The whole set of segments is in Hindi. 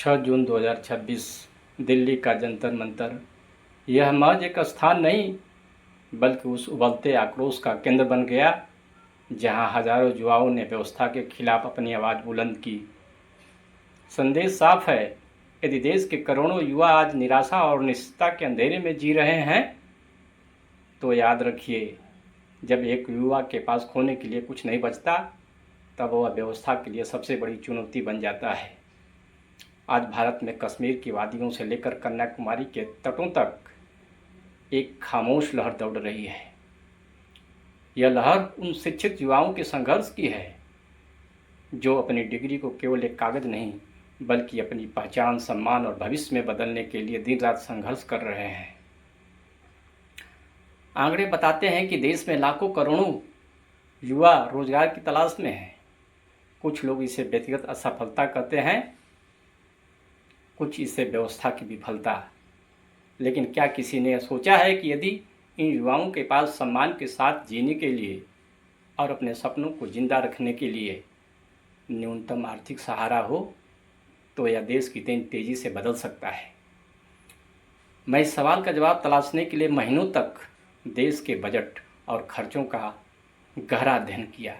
6 जून 2026 दिल्ली का जंतर मंतर यह महज एक स्थान नहीं बल्कि उस उबलते आक्रोश का केंद्र बन गया जहां हजारों युवाओं ने व्यवस्था के खिलाफ अपनी आवाज़ बुलंद की। संदेश साफ है, यदि देश के करोड़ों युवा आज निराशा और अनिश्चितता के अंधेरे में जी रहे हैं तो याद रखिए, जब एक युवा के पास खोने के लिए कुछ नहीं बचता तब वह व्यवस्था के लिए सबसे बड़ी चुनौती बन जाता है। आज भारत में कश्मीर की वादियों से लेकर कन्याकुमारी के तटों तक एक खामोश लहर दौड़ रही है। यह लहर उन शिक्षित युवाओं के संघर्ष की है जो अपनी डिग्री को केवल एक कागज नहीं बल्कि अपनी पहचान, सम्मान और भविष्य में बदलने के लिए दिन रात संघर्ष कर रहे हैं। आंकड़े बताते हैं कि देश में लाखों करोड़ों युवा रोजगार की तलाश में हैं। कुछ लोग इसे व्यक्तिगत असफलता कहते हैं, कुछ इसे व्यवस्था की विफलता। लेकिन क्या किसी ने सोचा है कि यदि इन युवाओं के पास सम्मान के साथ जीने के लिए और अपने सपनों को जिंदा रखने के लिए न्यूनतम आर्थिक सहारा हो तो यह देश कितनी तेज़ी से बदल सकता है। मैं इस सवाल का जवाब तलाशने के लिए महीनों तक देश के बजट और खर्चों का गहरा अध्ययन किया।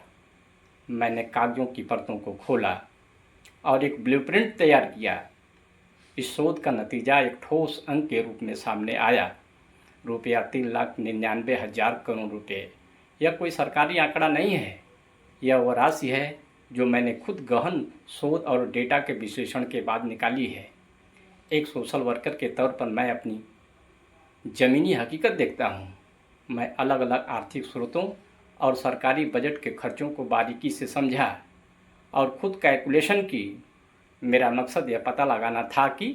मैंने कागजों की परतों को खोला और एक ब्लूप्रिंट तैयार किया। इस शोध का नतीजा एक ठोस अंक के रूप में सामने आया। रुपया 3,99,000 करोड़ रुपये। यह कोई सरकारी आंकड़ा नहीं है, यह वह राशि है जो मैंने खुद गहन शोध और डेटा के विश्लेषण के बाद निकाली है। एक सोशल वर्कर के तौर पर मैं अपनी ज़मीनी हकीकत देखता हूँ। मैं अलग अलग आर्थिक स्रोतों और सरकारी बजट के खर्चों को बारीकी से समझा और खुद कैलकुलेशन की। मेरा मकसद यह पता लगाना था कि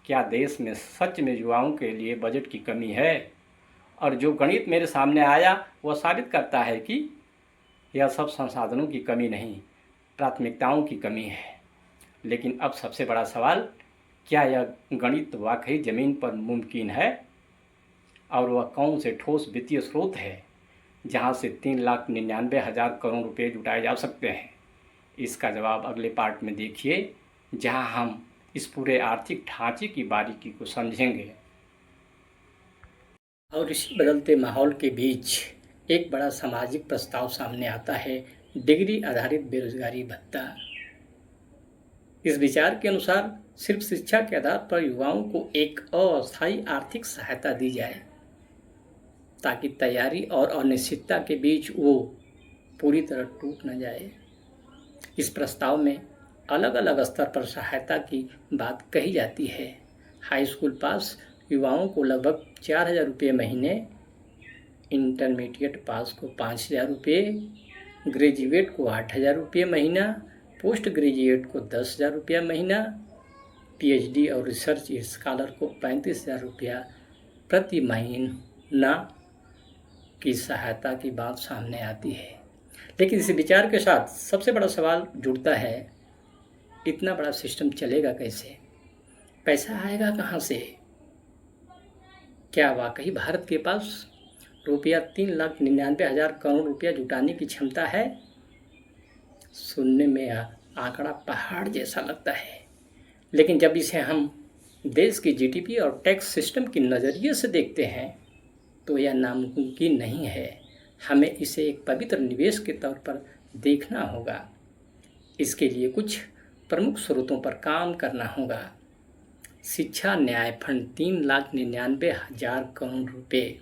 क्या देश में सच में युवाओं के लिए बजट की कमी है, और जो गणित मेरे सामने आया वह साबित करता है कि यह सब संसाधनों की कमी नहीं, प्राथमिकताओं की कमी है। लेकिन अब सबसे बड़ा सवाल, क्या यह गणित वाकई ज़मीन पर मुमकिन है, और वह कौन से ठोस वित्तीय स्रोत है जहां से 3,99,000 करोड़ रुपये जुटाए जा सकते हैं। इसका जवाब अगले पार्ट में देखिए, जहां हम इस पूरे आर्थिक ढांचे की बारीकी को समझेंगे। और इसी बदलते माहौल के बीच एक बड़ा सामाजिक प्रस्ताव सामने आता है, डिग्री आधारित बेरोजगारी भत्ता। इस विचार के अनुसार सिर्फ शिक्षा के आधार पर युवाओं को एक अस्थायी आर्थिक सहायता दी जाए ताकि तैयारी और अनिश्चितता के बीच वो पूरी तरह टूट न जाए। इस प्रस्ताव में अलग अलग स्तर पर सहायता की बात कही जाती है। हाई स्कूल पास युवाओं को लगभग 4,000 रुपये महीने, इंटरमीडिएट पास को 5,000 रुपये, ग्रेजुएट को 8,000 रुपये महीना, पोस्ट ग्रेजुएट को 10,000 रुपया महीना, पीएचडी और रिसर्च स्कॉलर को 35,000 रुपया प्रति महीना की सहायता की बात सामने आती है। लेकिन इस विचार के साथ सबसे बड़ा सवाल जुड़ता है, इतना बड़ा सिस्टम चलेगा कैसे? पैसा आएगा कहाँ से? क्या वाकई भारत के पास रुपया 3,99,000 करोड़ रुपया जुटाने की क्षमता है? सुनने में आंकड़ा पहाड़ जैसा लगता है, लेकिन जब इसे हम देश की जीडीपी और टैक्स सिस्टम के नज़रिए से देखते हैं तो यह नामुमकिन नहीं है। हमें इसे एक पवित्र निवेश के तौर पर देखना होगा। इसके लिए कुछ प्रमुख स्रोतों पर काम करना होगा। शिक्षा न्याय फंड 3,99,000 करोड़ रुपये।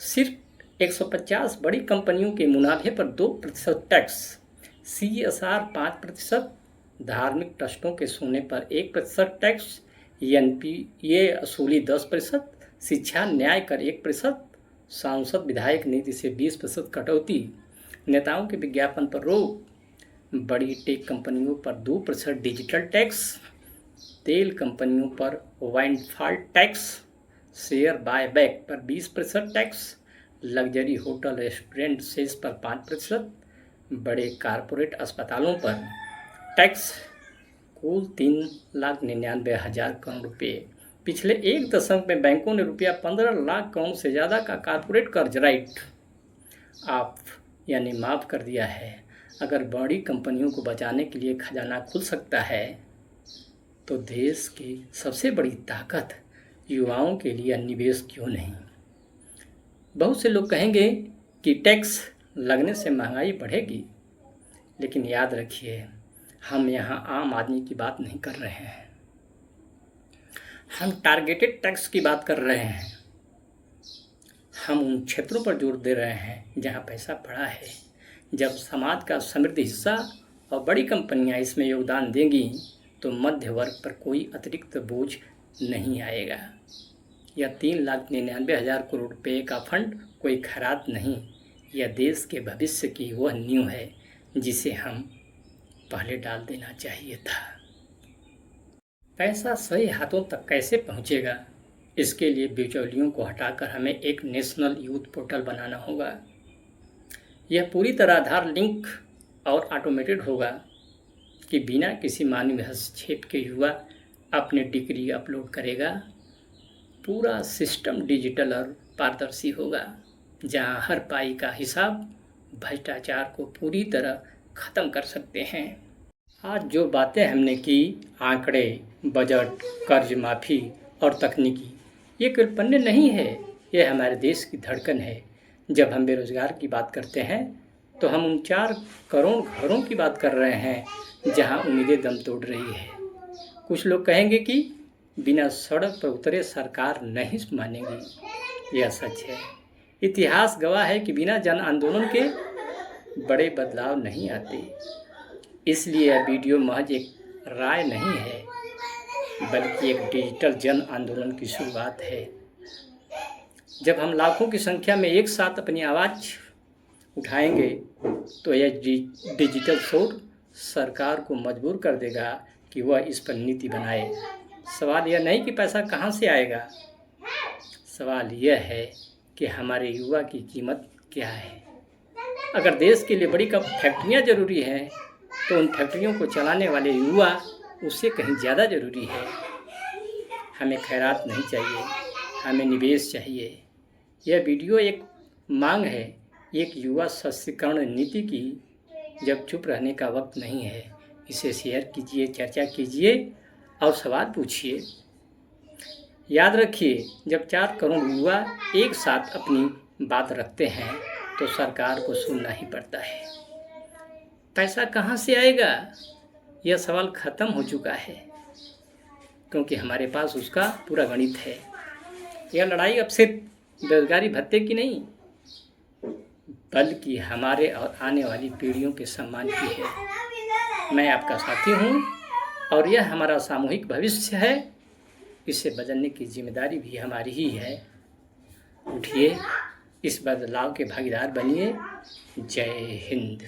सिर्फ 150 बड़ी कंपनियों के मुनाफे पर 2% टैक्स, CSR 5%, धार्मिक ट्रस्टों के सोने पर 1% टैक्स, NPA असूली 10%, शिक्षा न्याय कर 1%, सांसद विधायक नीति से 20% कटौती, नेताओं के विज्ञापन पर रोक, बड़ी टेक कंपनियों पर 2% डिजिटल टैक्स, तेल कंपनियों पर वाइंडफॉल टैक्स, शेयर बायबैक पर 20% tax, luxury hotel restaurant cess पर 5%, बड़े कारपोरेट अस्पतालों पर टैक्स, कुल 3,99,000 करोड़ रुपये। पिछले एक दशक में बैंकों ने रुपया 15 लाख करोड़ से ज़्यादा का कारपोरेट कर्ज राइट माफ़ कर दिया है। अगर बड़ी कंपनियों को बचाने के लिए खजाना खुल सकता है तो देश की सबसे बड़ी ताकत युवाओं के लिए निवेश क्यों नहीं। बहुत से लोग कहेंगे कि टैक्स लगने से महंगाई बढ़ेगी, लेकिन याद रखिए, हम यहाँ आम आदमी की बात नहीं कर रहे हैं, हम टारगेटेड टैक्स की बात कर रहे हैं। हम उन क्षेत्रों पर जोर दे रहे हैं जहाँ पैसा पड़ा है। जब समाज का समृद्ध हिस्सा और बड़ी कंपनियां इसमें योगदान देंगी तो मध्य वर्ग पर कोई अतिरिक्त बोझ नहीं आएगा। यह 3,99,000 करोड़ रुपये का फंड कोई खैरात नहीं, यह देश के भविष्य की वह नींव है जिसे हम पहले डाल देना चाहिए था। पैसा सही हाथों तक कैसे पहुंचेगा, इसके लिए बिचौलियों को हटाकर हमें एक नेशनल यूथ पोर्टल बनाना होगा। यह पूरी तरह आधार लिंक और ऑटोमेटेड होगा कि बिना किसी मानवीय हस्तक्षेप के युवा अपनी डिग्री अपलोड करेगा। पूरा सिस्टम डिजिटल और पारदर्शी होगा, जहां हर पाई का हिसाब भ्रष्टाचार को पूरी तरह ख़त्म कर सकते हैं। आज जो बातें हमने की, आंकड़े, बजट, कर्ज माफ़ी और तकनीकी, ये केवल पन्ने नहीं है, ये हमारे देश की धड़कन है। जब हम बेरोजगार की बात करते हैं तो हम उन 4 करोड़ घरों की बात कर रहे हैं जहां उम्मीदें दम तोड़ रही है। कुछ लोग कहेंगे कि बिना सड़क पर उतरे सरकार नहीं मानेगी। यह सच है। इतिहास गवाह है कि बिना जन आंदोलन के बड़े बदलाव नहीं आते। इसलिए यह वीडियो महज एक राय नहीं है, बल्कि एक डिजिटल जन आंदोलन की शुरुआत है। जब हम लाखों की संख्या में एक साथ अपनी आवाज़ उठाएंगे तो यह डिजिटल शोर सरकार को मजबूर कर देगा कि वह इस पर नीति बनाए। सवाल यह नहीं कि पैसा कहाँ से आएगा, सवाल यह है कि हमारे युवा की कीमत क्या है। अगर देश के लिए बड़ी फैक्ट्रियाँ ज़रूरी हैं तो उन फैक्ट्रियों को चलाने वाले युवा उससे कहीं ज़्यादा ज़रूरी है। हमें खैरात नहीं चाहिए, हमें निवेश चाहिए। यह वीडियो एक मांग है, एक युवा सशक्तिकरण नीति की। जब चुप रहने का वक्त नहीं है, इसे शेयर कीजिए, चर्चा कीजिए और सवाल पूछिए। याद रखिए, जब 4 करोड़ युवा एक साथ अपनी बात रखते हैं तो सरकार को सुनना ही पड़ता है। पैसा कहाँ से आएगा, यह सवाल ख़त्म हो चुका है, क्योंकि हमारे पास उसका पूरा गणित है। यह लड़ाई अब सिर्फ बेरोजगारी भत्ते की नहीं, बल्कि हमारे और आने वाली पीढ़ियों के सम्मान की है। मैं आपका साथी हूँ और यह हमारा सामूहिक भविष्य है। इसे बदलने की जिम्मेदारी भी हमारी ही है। उठिए, इस बदलाव के भागीदार बनिए। जय हिंद।